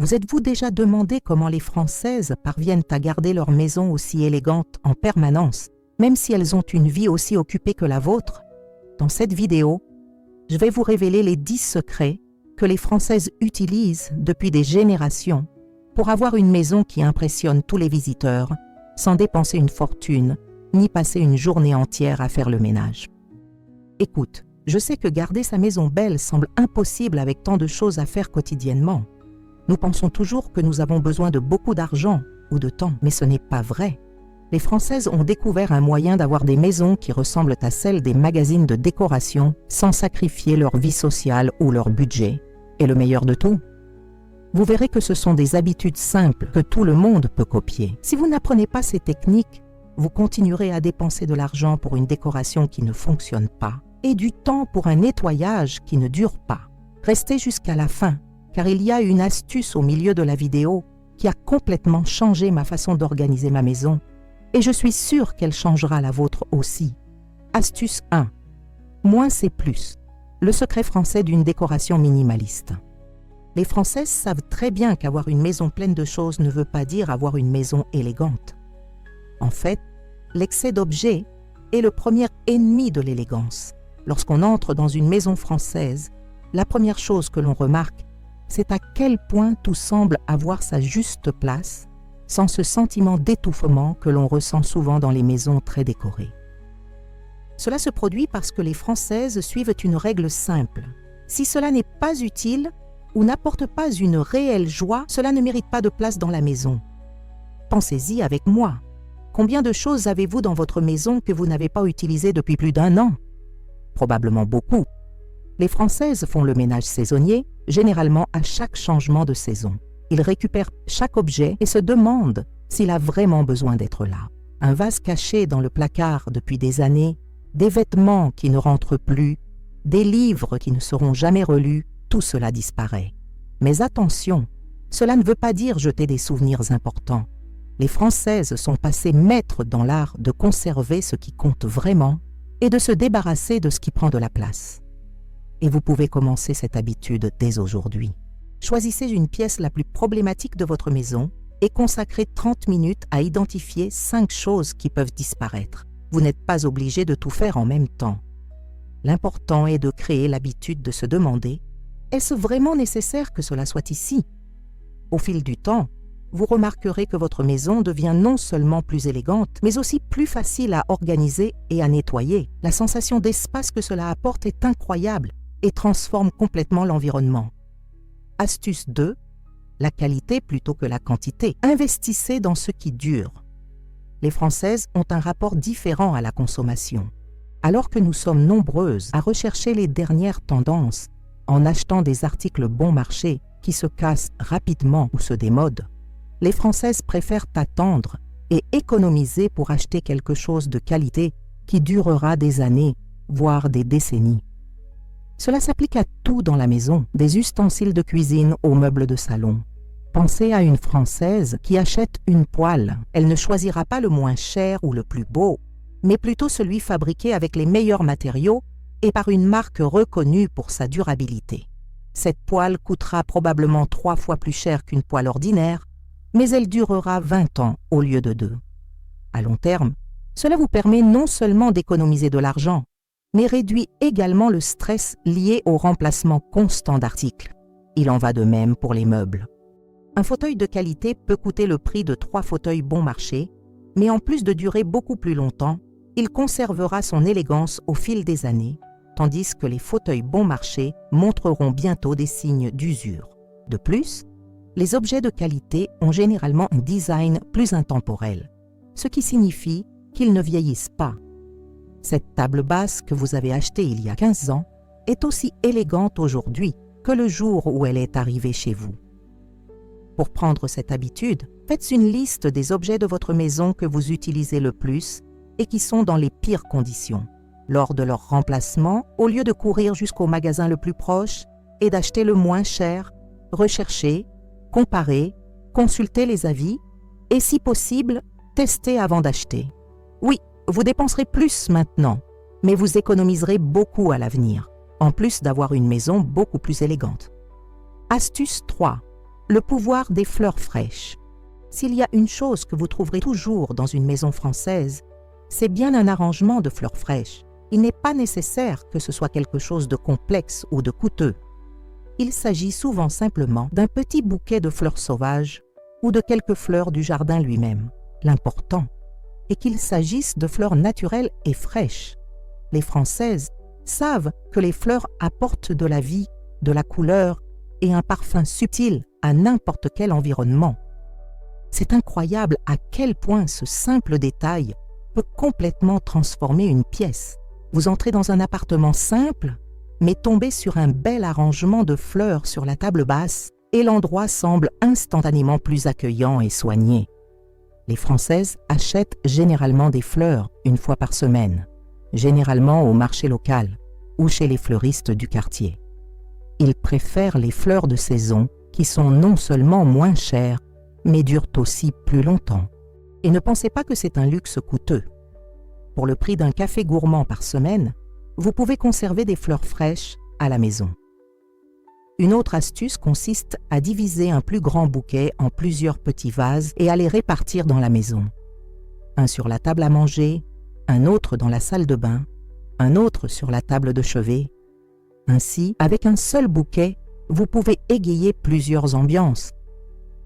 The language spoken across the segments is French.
Vous êtes-vous déjà demandé comment les Françaises parviennent à garder leur maison aussi élégante en permanence, même si elles ont une vie aussi occupée que la vôtre? Dans cette vidéo, je vais vous révéler les 10 secrets que les Françaises utilisent depuis des générations pour avoir une maison qui impressionne tous les visiteurs, sans dépenser une fortune, ni passer une journée entière à faire le ménage. Écoute, je sais que garder sa maison belle semble impossible avec tant de choses à faire quotidiennement. Nous pensons toujours que nous avons besoin de beaucoup d'argent ou de temps, mais ce n'est pas vrai. Les Françaises ont découvert un moyen d'avoir des maisons qui ressemblent à celles des magazines de décoration sans sacrifier leur vie sociale ou leur budget. Et le meilleur de tout, vous verrez que ce sont des habitudes simples que tout le monde peut copier. Si vous n'apprenez pas ces techniques, vous continuerez à dépenser de l'argent pour une décoration qui ne fonctionne pas et du temps pour un nettoyage qui ne dure pas. Restez jusqu'à la fin, car il y a une astuce au milieu de la vidéo qui a complètement changé ma façon d'organiser ma maison, et je suis sûre qu'elle changera la vôtre aussi. Astuce 1. Moins c'est plus. Le secret français d'une décoration minimaliste. Les Françaises savent très bien qu'avoir une maison pleine de choses ne veut pas dire avoir une maison élégante. En fait, l'excès d'objets est le premier ennemi de l'élégance. Lorsqu'on entre dans une maison française, la première chose que l'on remarque, c'est à quel point tout semble avoir sa juste place, sans ce sentiment d'étouffement que l'on ressent souvent dans les maisons très décorées. Cela se produit parce que les Françaises suivent une règle simple. Si cela n'est pas utile ou n'apporte pas une réelle joie, cela ne mérite pas de place dans la maison. Pensez-y avec moi. Combien de choses avez-vous dans votre maison que vous n'avez pas utilisées depuis plus d'1 an? Probablement beaucoup. Les Françaises font le ménage saisonnier, généralement à chaque changement de saison. Ils récupèrent chaque objet et se demandent s'il a vraiment besoin d'être là. Un vase caché dans le placard depuis des années, des vêtements qui ne rentrent plus, des livres qui ne seront jamais relus, tout cela disparaît. Mais attention, cela ne veut pas dire jeter des souvenirs importants. Les Françaises sont passées maîtres dans l'art de conserver ce qui compte vraiment et de se débarrasser de ce qui prend de la place. Et vous pouvez commencer cette habitude dès aujourd'hui. Choisissez une pièce la plus problématique de votre maison et consacrez 30 minutes à identifier 5 choses qui peuvent disparaître. Vous n'êtes pas obligé de tout faire en même temps. L'important est de créer l'habitude de se demander « Est-ce vraiment nécessaire que cela soit ici ?» Au fil du temps, vous remarquerez que votre maison devient non seulement plus élégante, mais aussi plus facile à organiser et à nettoyer. La sensation d'espace que cela apporte est incroyable et transforme complètement l'environnement. Astuce 2. La qualité plutôt que la quantité. Investissez dans ce qui dure. Les Françaises ont un rapport différent à la consommation. Alors que nous sommes nombreuses à rechercher les dernières tendances en achetant des articles bon marché qui se cassent rapidement ou se démodent, les Françaises préfèrent attendre et économiser pour acheter quelque chose de qualité qui durera des années, voire des décennies. Cela s'applique à tout dans la maison, des ustensiles de cuisine aux meubles de salon. Pensez à une Française qui achète une poêle. Elle ne choisira pas le moins cher ou le plus beau, mais plutôt celui fabriqué avec les meilleurs matériaux et par une marque reconnue pour sa durabilité. Cette poêle coûtera probablement 3 fois plus cher qu'une poêle ordinaire, mais elle durera 20 ans au lieu de 2. À long terme, cela vous permet non seulement d'économiser de l'argent, mais réduit également le stress lié au remplacement constant d'articles. Il en va de même pour les meubles. Un fauteuil de qualité peut coûter le prix de 3 fauteuils bon marché, mais en plus de durer beaucoup plus longtemps, il conservera son élégance au fil des années, tandis que les fauteuils bon marché montreront bientôt des signes d'usure. De plus, les objets de qualité ont généralement un design plus intemporel, ce qui signifie qu'ils ne vieillissent pas. Cette table basse que vous avez achetée il y a 15 ans est aussi élégante aujourd'hui que le jour où elle est arrivée chez vous. Pour prendre cette habitude, faites une liste des objets de votre maison que vous utilisez le plus et qui sont dans les pires conditions. Lors de leur remplacement, au lieu de courir jusqu'au magasin le plus proche et d'acheter le moins cher, recherchez, comparez, consultez les avis et, si possible, testez avant d'acheter. Oui, vous dépenserez plus maintenant, mais vous économiserez beaucoup à l'avenir, en plus d'avoir une maison beaucoup plus élégante. Astuce 3. Le pouvoir des fleurs fraîches. S'il y a une chose que vous trouverez toujours dans une maison française, c'est bien un arrangement de fleurs fraîches. Il n'est pas nécessaire que ce soit quelque chose de complexe ou de coûteux. Il s'agit souvent simplement d'un petit bouquet de fleurs sauvages ou de quelques fleurs du jardin lui-même. L'important est qu'il s'agisse de fleurs naturelles et fraîches. Les Françaises savent que les fleurs apportent de la vie, de la couleur et un parfum subtil à n'importe quel environnement. C'est incroyable à quel point ce simple détail peut complètement transformer une pièce. Vous entrez dans un appartement simple, mais tombez sur un bel arrangement de fleurs sur la table basse et l'endroit semble instantanément plus accueillant et soigné. Les Françaises achètent généralement des fleurs une fois par semaine, généralement au marché local ou chez les fleuristes du quartier. Ils préfèrent les fleurs de saison qui sont non seulement moins chères, mais durent aussi plus longtemps. Et ne pensez pas que c'est un luxe coûteux. Pour le prix d'un café gourmand par semaine, vous pouvez conserver des fleurs fraîches à la maison. Une autre astuce consiste à diviser un plus grand bouquet en plusieurs petits vases et à les répartir dans la maison. Un sur la table à manger, un autre dans la salle de bain, un autre sur la table de chevet. Ainsi, avec un seul bouquet, vous pouvez égayer plusieurs ambiances.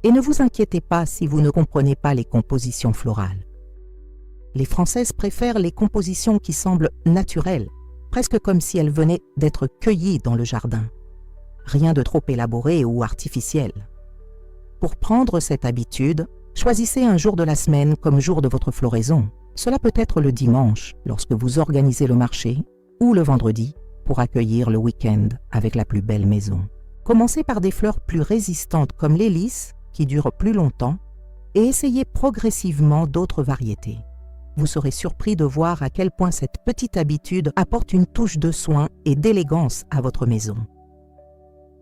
Et ne vous inquiétez pas si vous ne comprenez pas les compositions florales. Les Françaises préfèrent les compositions qui semblent naturelles, presque comme si elles venaient d'être cueillies dans le jardin. Rien de trop élaboré ou artificiel. Pour prendre cette habitude, choisissez un jour de la semaine comme jour de votre floraison. Cela peut être le dimanche, lorsque vous organisez le marché, ou le vendredi, pour accueillir le week-end avec la plus belle maison. Commencez par des fleurs plus résistantes comme les lys, qui durent plus longtemps, et essayez progressivement d'autres variétés. Vous serez surpris de voir à quel point cette petite habitude apporte une touche de soin et d'élégance à votre maison.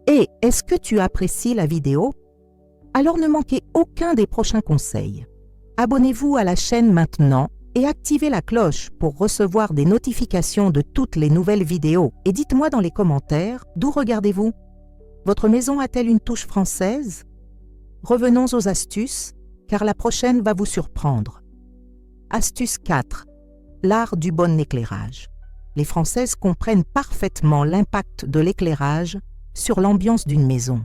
Et est-ce que tu apprécies la vidéo? Alors ne manquez aucun des prochains conseils. Abonnez-vous à la chaîne maintenant et activez la cloche pour recevoir des notifications de toutes les nouvelles vidéos. Et dites-moi dans les commentaires, d'où regardez-vous? Votre maison a-t-elle une touche française? Revenons aux astuces, car la prochaine va vous surprendre. Astuce 4. L'art du bon éclairage. Les Françaises comprennent parfaitement l'impact de l'éclairage sur l'ambiance d'une maison.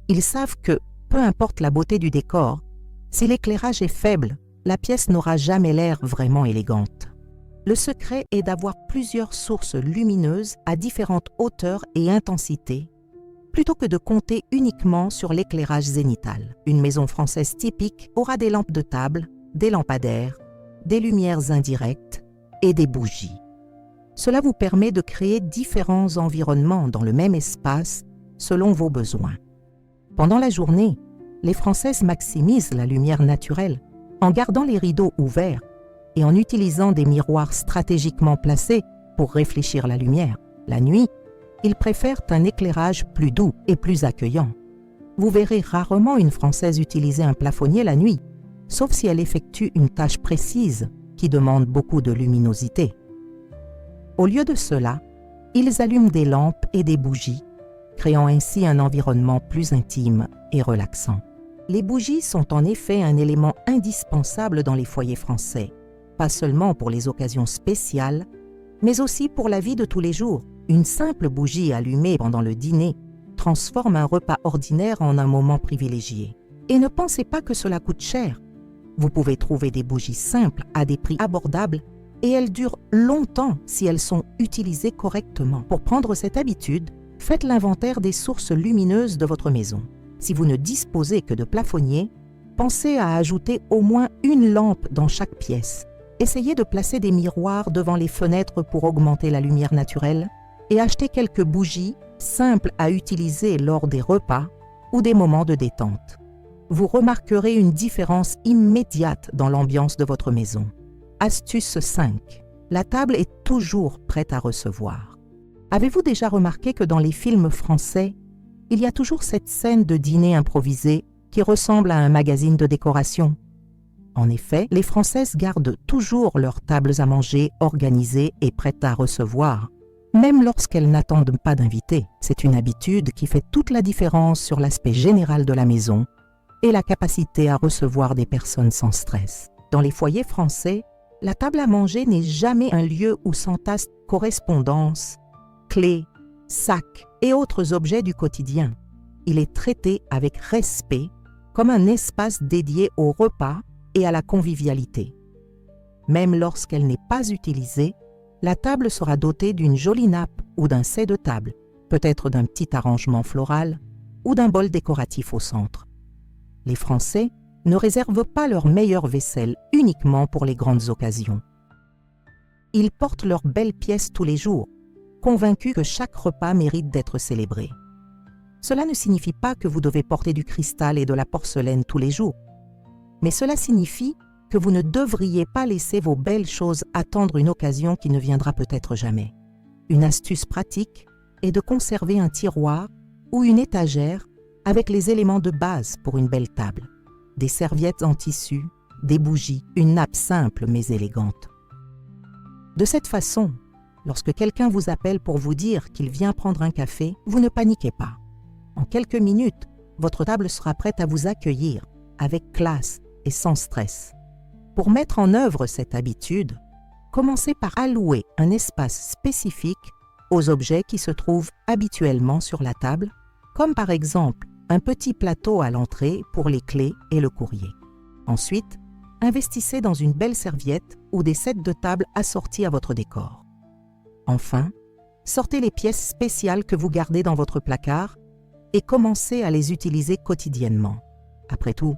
Ils savent que, peu importe la beauté du décor, si l'éclairage est faible, la pièce n'aura jamais l'air vraiment élégante. Le secret est d'avoir plusieurs sources lumineuses à différentes hauteurs et intensités, plutôt que de compter uniquement sur l'éclairage zénital. Une maison française typique aura des lampes de table, des lampadaires, des lumières indirectes et des bougies. Cela vous permet de créer différents environnements dans le même espace selon vos besoins. Pendant la journée, les Françaises maximisent la lumière naturelle en gardant les rideaux ouverts et en utilisant des miroirs stratégiquement placés pour réfléchir la lumière. La nuit, ils préfèrent un éclairage plus doux et plus accueillant. Vous verrez rarement une Française utiliser un plafonnier la nuit, sauf si elle effectue une tâche précise qui demande beaucoup de luminosité. Au lieu de cela, ils allument des lampes et des bougies, créant ainsi un environnement plus intime et relaxant. Les bougies sont en effet un élément indispensable dans les foyers français, pas seulement pour les occasions spéciales, mais aussi pour la vie de tous les jours. Une simple bougie allumée pendant le dîner transforme un repas ordinaire en un moment privilégié. Et ne pensez pas que cela coûte cher. Vous pouvez trouver des bougies simples à des prix abordables et elles durent longtemps si elles sont utilisées correctement. Pour prendre cette habitude, faites l'inventaire des sources lumineuses de votre maison. Si vous ne disposez que de plafonniers, pensez à ajouter au moins une lampe dans chaque pièce. Essayez de placer des miroirs devant les fenêtres pour augmenter la lumière naturelle et achetez quelques bougies simples à utiliser lors des repas ou des moments de détente. Vous remarquerez une différence immédiate dans l'ambiance de votre maison. Astuce 5. La table est toujours prête à recevoir. Avez-vous déjà remarqué que dans les films français, il y a toujours cette scène de dîner improvisé qui ressemble à un magazine de décoration? En effet, les Françaises gardent toujours leurs tables à manger organisées et prêtes à recevoir. même lorsqu'elles n'attendent pas d'invités. C'est une habitude qui fait toute la différence sur l'aspect général de la maison et la capacité à recevoir des personnes sans stress. Dans les foyers français, la table à manger n'est jamais un lieu où s'entassent correspondances, clés, sacs et autres objets du quotidien. Il est traité avec respect comme un espace dédié au repas et à la convivialité. Même lorsqu'elle n'est pas utilisée, la table sera dotée d'une jolie nappe ou d'un set de table, peut-être d'un petit arrangement floral ou d'un bol décoratif au centre. Les Français ne réservent pas leur meilleure vaisselle uniquement pour les grandes occasions. Ils portent leurs belles pièces tous les jours, convaincus que chaque repas mérite d'être célébré. Cela ne signifie pas que vous devez porter du cristal et de la porcelaine tous les jours, mais cela signifie que vous ne devriez pas laisser vos belles choses attendre une occasion qui ne viendra peut-être jamais. Une astuce pratique est de conserver un tiroir ou une étagère avec les éléments de base pour une belle table. Des serviettes en tissu, des bougies, une nappe simple mais élégante. De cette façon, lorsque quelqu'un vous appelle pour vous dire qu'il vient prendre un café, vous ne paniquez pas. En quelques minutes, votre table sera prête à vous accueillir avec classe et sans stress. Pour mettre en œuvre cette habitude, commencez par allouer un espace spécifique aux objets qui se trouvent habituellement sur la table, comme par exemple un petit plateau à l'entrée pour les clés et le courrier. Ensuite, investissez dans une belle serviette ou des sets de table assortis à votre décor. Enfin, sortez les pièces spéciales que vous gardez dans votre placard et commencez à les utiliser quotidiennement. Après tout,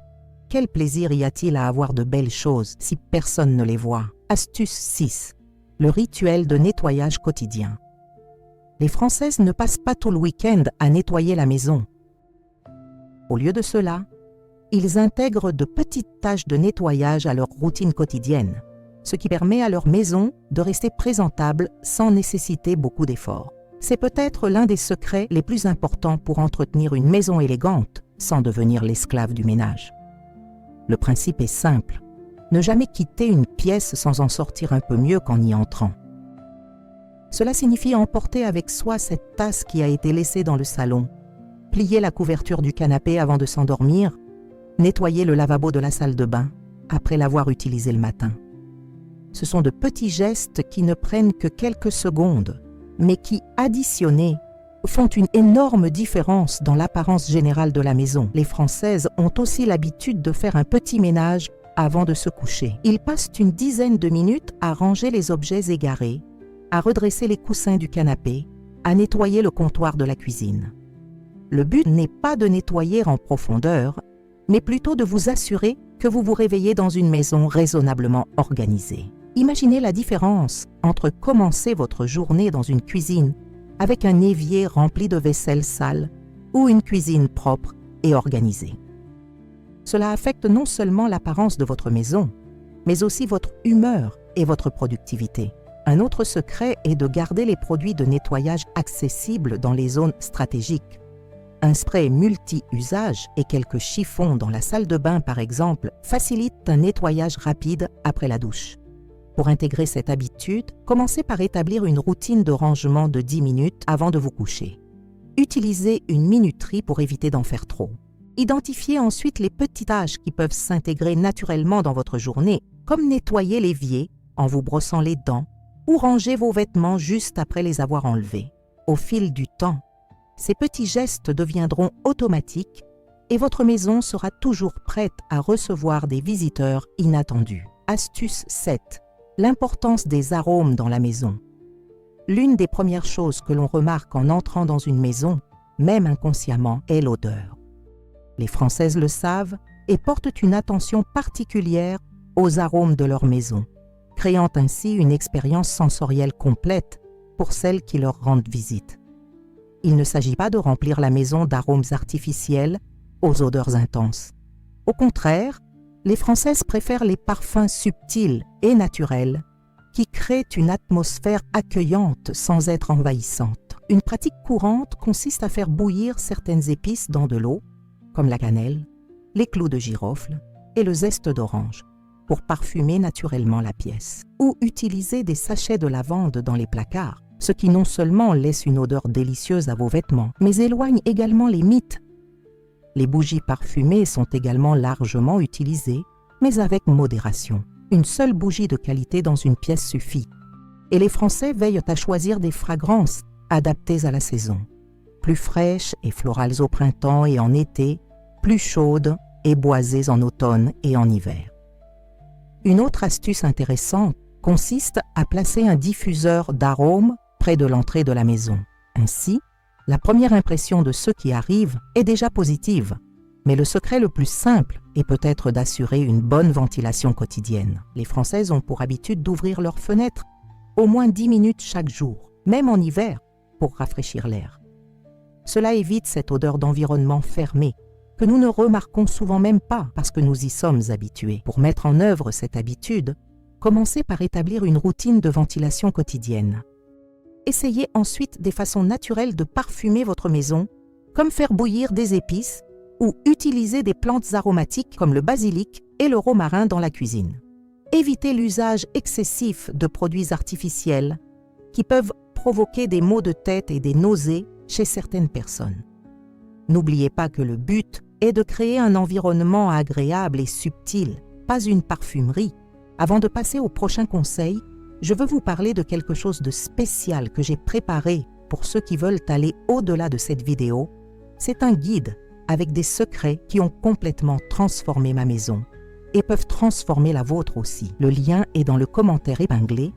quel plaisir y a-t-il à avoir de belles choses si personne ne les voit? Astuce 6. Le rituel de nettoyage quotidien. Les Françaises ne passent pas tout le week-end à nettoyer la maison. Au lieu de cela, ils intègrent de petites tâches de nettoyage à leur routine quotidienne, ce qui permet à leur maison de rester présentable sans nécessiter beaucoup d'efforts. C'est peut-être l'un des secrets les plus importants pour entretenir une maison élégante sans devenir l'esclave du ménage. Le principe est simple, ne jamais quitter une pièce sans en sortir un peu mieux qu'en y entrant. Cela signifie emporter avec soi cette tasse qui a été laissée dans le salon, plier la couverture du canapé avant de s'endormir, nettoyer le lavabo de la salle de bain après l'avoir utilisé le matin. Ce sont de petits gestes qui ne prennent que quelques secondes, mais qui, additionnés, font une énorme différence dans l'apparence générale de la maison. Les Françaises ont aussi l'habitude de faire un petit ménage avant de se coucher. Ils passent une dizaine de minutes à ranger les objets égarés, à redresser les coussins du canapé, à nettoyer le comptoir de la cuisine. Le but n'est pas de nettoyer en profondeur, mais plutôt de vous assurer que vous vous réveillez dans une maison raisonnablement organisée. Imaginez la différence entre commencer votre journée dans une cuisine avec un évier rempli de vaisselle sale ou une cuisine propre et organisée. Cela affecte non seulement l'apparence de votre maison, mais aussi votre humeur et votre productivité. Un autre secret est de garder les produits de nettoyage accessibles dans les zones stratégiques. Un spray multi-usage et quelques chiffons dans la salle de bain, par exemple, facilitent un nettoyage rapide après la douche. Pour intégrer cette habitude, commencez par établir une routine de rangement de 10 minutes avant de vous coucher. Utilisez une minuterie pour éviter d'en faire trop. Identifiez ensuite les petites tâches qui peuvent s'intégrer naturellement dans votre journée, comme nettoyer l'évier en vous brossant les dents ou ranger vos vêtements juste après les avoir enlevés. Au fil du temps, ces petits gestes deviendront automatiques et votre maison sera toujours prête à recevoir des visiteurs inattendus. Astuce 7. L'importance des arômes dans la maison. L'une des premières choses que l'on remarque en entrant dans une maison, même inconsciemment, est l'odeur. Les Françaises le savent et portent une attention particulière aux arômes de leur maison, créant ainsi une expérience sensorielle complète pour celles qui leur rendent visite. Il ne s'agit pas de remplir la maison d'arômes artificiels aux odeurs intenses. Au contraire, les Françaises préfèrent les parfums subtils et naturels qui créent une atmosphère accueillante sans être envahissante. Une pratique courante consiste à faire bouillir certaines épices dans de l'eau, comme la cannelle, les clous de girofle et le zeste d'orange, pour parfumer naturellement la pièce. Ou utiliser des sachets de lavande dans les placards. ce qui non seulement laisse une odeur délicieuse à vos vêtements, mais éloigne également les mites. Les bougies parfumées sont également largement utilisées, mais avec modération. Une seule bougie de qualité dans une pièce suffit. Et les Français veillent à choisir des fragrances adaptées à la saison. Plus fraîches et florales au printemps et en été, plus chaudes et boisées en automne et en hiver. Une autre astuce intéressante consiste à placer un diffuseur d'arômes près de l'entrée de la maison. Ainsi, la première impression de ceux qui arrivent est déjà positive. Mais le secret le plus simple est peut-être d'assurer une bonne ventilation quotidienne. Les Françaises ont pour habitude d'ouvrir leurs fenêtres au moins 10 minutes chaque jour, même en hiver, pour rafraîchir l'air. Cela évite cette odeur d'environnement fermé que nous ne remarquons souvent même pas parce que nous y sommes habitués. Pour mettre en œuvre cette habitude, commencez par établir une routine de ventilation quotidienne. Essayez ensuite des façons naturelles de parfumer votre maison, comme faire bouillir des épices ou utiliser des plantes aromatiques comme le basilic et le romarin dans la cuisine. Évitez l'usage excessif de produits artificiels qui peuvent provoquer des maux de tête et des nausées chez certaines personnes. N'oubliez pas que le but est de créer un environnement agréable et subtil, pas une parfumerie. Avant de passer au prochain conseil, je veux vous parler de quelque chose de spécial que j'ai préparé pour ceux qui veulent aller au-delà de cette vidéo. C'est un guide avec des secrets qui ont complètement transformé ma maison et peuvent transformer la vôtre aussi. Le lien est dans le commentaire épinglé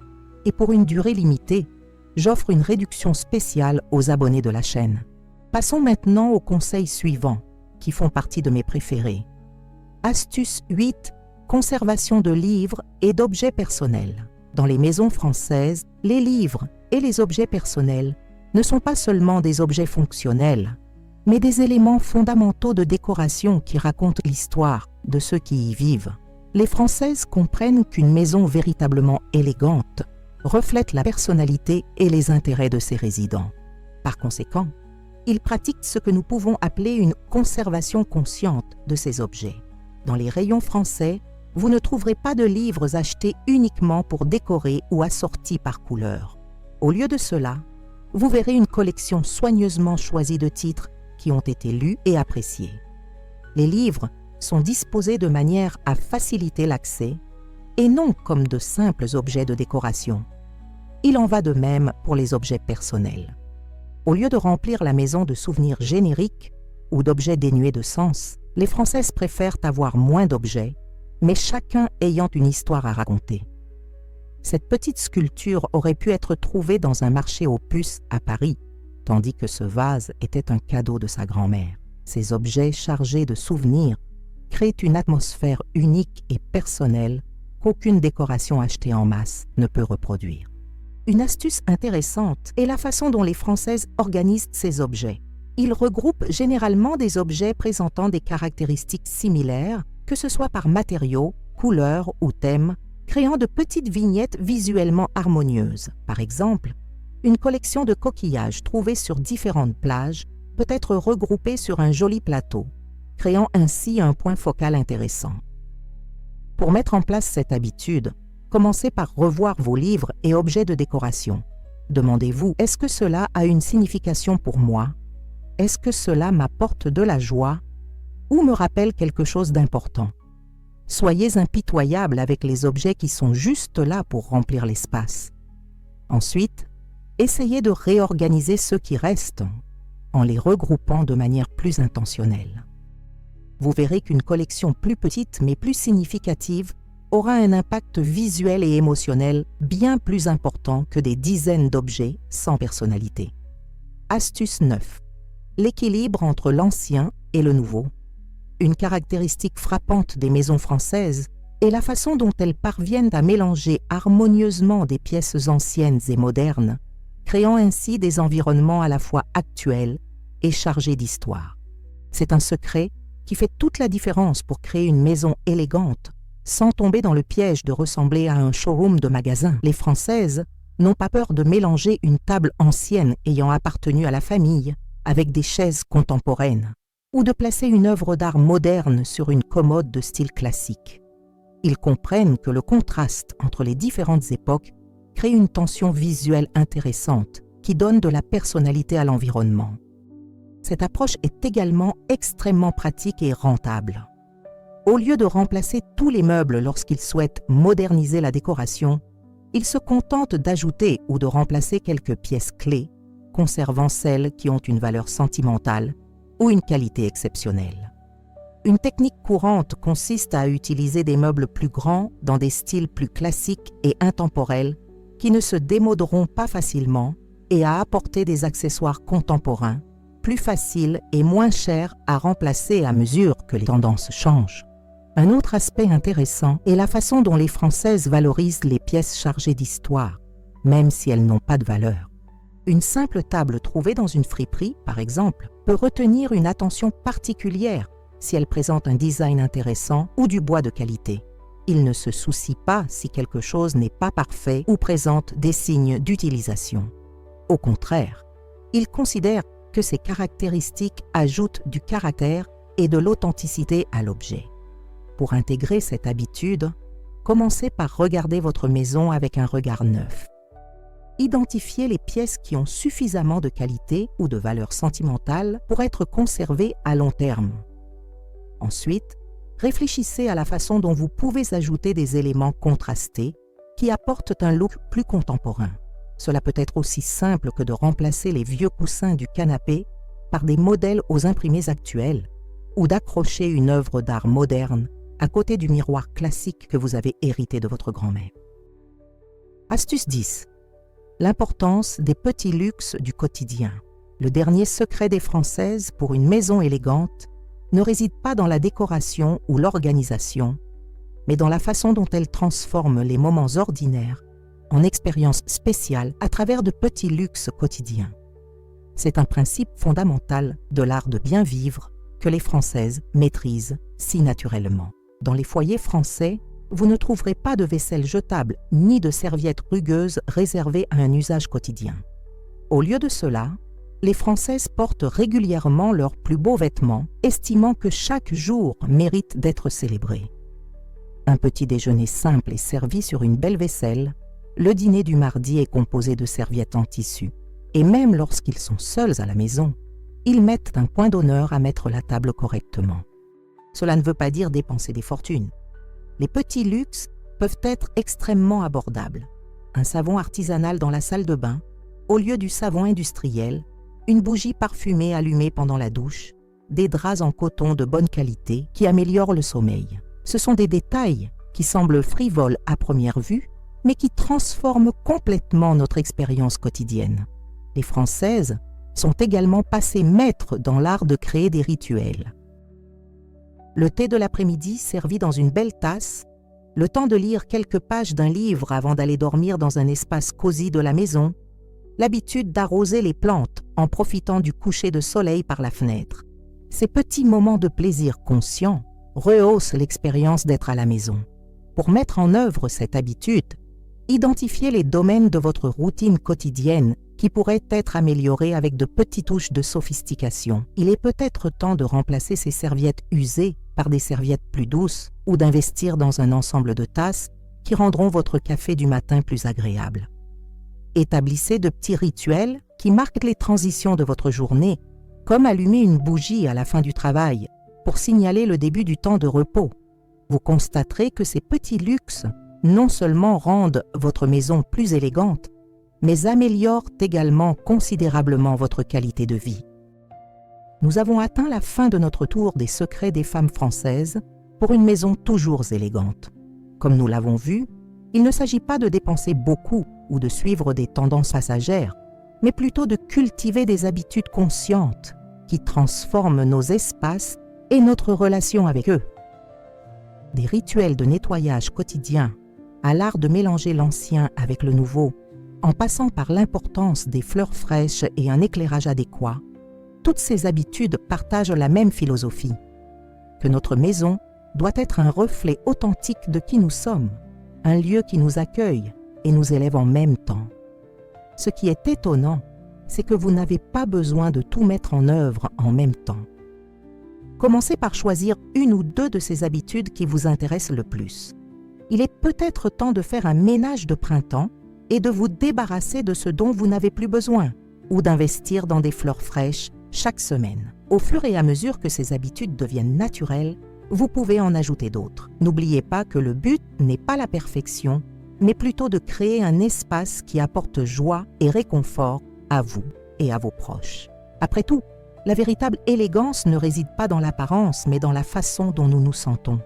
et pour une durée limitée, j'offre une réduction spéciale aux abonnés de la chaîne. Passons maintenant aux conseils suivants qui font partie de mes préférés. Astuce 8. Conservation de livres et d'objets personnels. Dans les maisons françaises, les livres et les objets personnels ne sont pas seulement des objets fonctionnels, mais des éléments fondamentaux de décoration qui racontent l'histoire de ceux qui y vivent. Les Françaises comprennent qu'une maison véritablement élégante reflète la personnalité et les intérêts de ses résidents. Par conséquent, ils pratiquent ce que nous pouvons appeler une conservation consciente de ces objets. Dans les rayons français, vous ne trouverez pas de livres achetés uniquement pour décorer ou assortis par couleur. Au lieu de cela, vous verrez une collection soigneusement choisie de titres qui ont été lus et appréciés. Les livres sont disposés de manière à faciliter l'accès et non comme de simples objets de décoration. Il en va de même pour les objets personnels. Au lieu de remplir la maison de souvenirs génériques ou d'objets dénués de sens, les Françaises préfèrent avoir moins d'objets, mais chacun ayant une histoire à raconter. Cette petite sculpture aurait pu être trouvée dans un marché aux puces à Paris, tandis que ce vase était un cadeau de sa grand-mère. Ces objets chargés de souvenirs créent une atmosphère unique et personnelle qu'aucune décoration achetée en masse ne peut reproduire. Une astuce intéressante est la façon dont les Françaises organisent ces objets. Ils regroupent généralement des objets présentant des caractéristiques similaires, que ce soit par matériaux, couleurs ou thèmes, créant de petites vignettes visuellement harmonieuses. Par exemple, une collection de coquillages trouvés sur différentes plages peut être regroupée sur un joli plateau, créant ainsi un point focal intéressant. Pour mettre en place cette habitude, commencez par revoir vos livres et objets de décoration. Demandez-vous, est-ce que cela a une signification pour moi? Est-ce que cela m'apporte de la joie ou me rappelle quelque chose d'important? Soyez impitoyable avec les objets qui sont juste là pour remplir l'espace. Ensuite, essayez de réorganiser ceux qui restent en les regroupant de manière plus intentionnelle. Vous verrez qu'une collection plus petite mais plus significative aura un impact visuel et émotionnel bien plus important que des dizaines d'objets sans personnalité. Astuce 9. L'équilibre entre l'ancien et le nouveau. Une caractéristique frappante des maisons françaises est la façon dont elles parviennent à mélanger harmonieusement des pièces anciennes et modernes, créant ainsi des environnements à la fois actuels et chargés d'histoire. C'est un secret qui fait toute la différence pour créer une maison élégante sans tomber dans le piège de ressembler à un showroom de magasin. Les Françaises n'ont pas peur de mélanger une table ancienne ayant appartenu à la famille avec des chaises contemporaines, ou de placer une œuvre d'art moderne sur une commode de style classique. Ils comprennent que le contraste entre les différentes époques crée une tension visuelle intéressante qui donne de la personnalité à l'environnement. Cette approche est également extrêmement pratique et rentable. Au lieu de remplacer tous les meubles lorsqu'ils souhaitent moderniser la décoration, ils se contentent d'ajouter ou de remplacer quelques pièces clés, conservant celles qui ont une valeur sentimentale ou une qualité exceptionnelle. Une technique courante consiste à utiliser des meubles plus grands dans des styles plus classiques et intemporels qui ne se démoderont pas facilement et à apporter des accessoires contemporains, plus faciles et moins chers à remplacer à mesure que les tendances changent. Un autre aspect intéressant est la façon dont les Françaises valorisent les pièces chargées d'histoire, même si elles n'ont pas de valeur. Une simple table trouvée dans une friperie, par exemple, peut retenir une attention particulière si elle présente un design intéressant ou du bois de qualité. Ils ne se soucient pas si quelque chose n'est pas parfait ou présente des signes d'utilisation. Au contraire, ils considèrent que ces caractéristiques ajoutent du caractère et de l'authenticité à l'objet. Pour intégrer cette habitude, commencez par regarder votre maison avec un regard neuf. Identifiez les pièces qui ont suffisamment de qualité ou de valeur sentimentale pour être conservées à long terme. Ensuite, réfléchissez à la façon dont vous pouvez ajouter des éléments contrastés qui apportent un look plus contemporain. Cela peut être aussi simple que de remplacer les vieux coussins du canapé par des modèles aux imprimés actuels ou d'accrocher une œuvre d'art moderne à côté du miroir classique que vous avez hérité de votre grand-mère. Astuce 10. L'importance des petits luxes du quotidien. Le dernier secret des Françaises pour une maison élégante ne réside pas dans la décoration ou l'organisation, mais dans la façon dont elles transforment les moments ordinaires en expériences spéciales à travers de petits luxes quotidiens. C'est un principe fondamental de l'art de bien vivre que les Françaises maîtrisent si naturellement. Dans les foyers français, vous ne trouverez pas de vaisselle jetable ni de serviettes rugueuses réservées à un usage quotidien. Au lieu de cela, les Françaises portent régulièrement leurs plus beaux vêtements, estimant que chaque jour mérite d'être célébré. Un petit déjeuner simple est servi sur une belle vaisselle, le dîner du mardi est composé de serviettes en tissu, et même lorsqu'ils sont seuls à la maison, ils mettent un point d'honneur à mettre la table correctement. Cela ne veut pas dire dépenser des fortunes. Les petits luxes peuvent être extrêmement abordables. Un savon artisanal dans la salle de bain, au lieu du savon industriel, une bougie parfumée allumée pendant la douche, des draps en coton de bonne qualité qui améliorent le sommeil. Ce sont des détails qui semblent frivoles à première vue, mais qui transforment complètement notre expérience quotidienne. Les Françaises sont également passées maîtres dans l'art de créer des rituels. Le thé de l'après-midi servi dans une belle tasse, le temps de lire quelques pages d'un livre avant d'aller dormir dans un espace cosy de la maison, l'habitude d'arroser les plantes en profitant du coucher de soleil par la fenêtre. Ces petits moments de plaisir conscient rehaussent l'expérience d'être à la maison. Pour mettre en œuvre cette habitude, identifiez les domaines de votre routine quotidienne qui pourraient être améliorés avec de petites touches de sophistication. Il est peut-être temps de remplacer ces serviettes usées par des serviettes plus douces ou d'investir dans un ensemble de tasses qui rendront votre café du matin plus agréable. Établissez de petits rituels qui marquent les transitions de votre journée, comme allumer une bougie à la fin du travail pour signaler le début du temps de repos. Vous constaterez que ces petits luxes non seulement rendent votre maison plus élégante, mais améliorent également considérablement votre qualité de vie. Nous avons atteint la fin de notre tour des secrets des femmes françaises pour une maison toujours élégante. Comme nous l'avons vu, il ne s'agit pas de dépenser beaucoup ou de suivre des tendances passagères, mais plutôt de cultiver des habitudes conscientes qui transforment nos espaces et notre relation avec eux. Des rituels de nettoyage quotidien à l'art de mélanger l'ancien avec le nouveau, en passant par l'importance des fleurs fraîches et un éclairage adéquat, toutes ces habitudes partagent la même philosophie, que notre maison doit être un reflet authentique de qui nous sommes, un lieu qui nous accueille et nous élève en même temps. Ce qui est étonnant, c'est que vous n'avez pas besoin de tout mettre en œuvre en même temps. Commencez par choisir une ou deux de ces habitudes qui vous intéressent le plus. Il est peut-être temps de faire un ménage de printemps et de vous débarrasser de ce dont vous n'avez plus besoin, ou d'investir dans des fleurs fraîches chaque semaine. Au fur et à mesure que ces habitudes deviennent naturelles, vous pouvez en ajouter d'autres. N'oubliez pas que le but n'est pas la perfection, mais plutôt de créer un espace qui apporte joie et réconfort à vous et à vos proches. Après tout, la véritable élégance ne réside pas dans l'apparence, mais dans la façon dont nous nous sentons.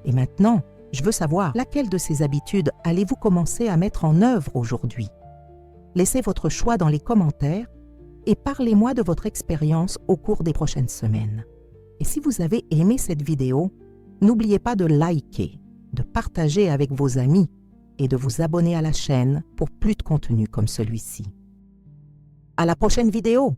Et maintenant, je veux savoir laquelle de ces habitudes allez-vous commencer à mettre en œuvre aujourd'hui? Laissez votre choix dans les commentaires et parlez-moi de votre expérience au cours des prochaines semaines. Et si vous avez aimé cette vidéo, n'oubliez pas de liker, de partager avec vos amis et de vous abonner à la chaîne pour plus de contenu comme celui-ci. À la prochaine vidéo!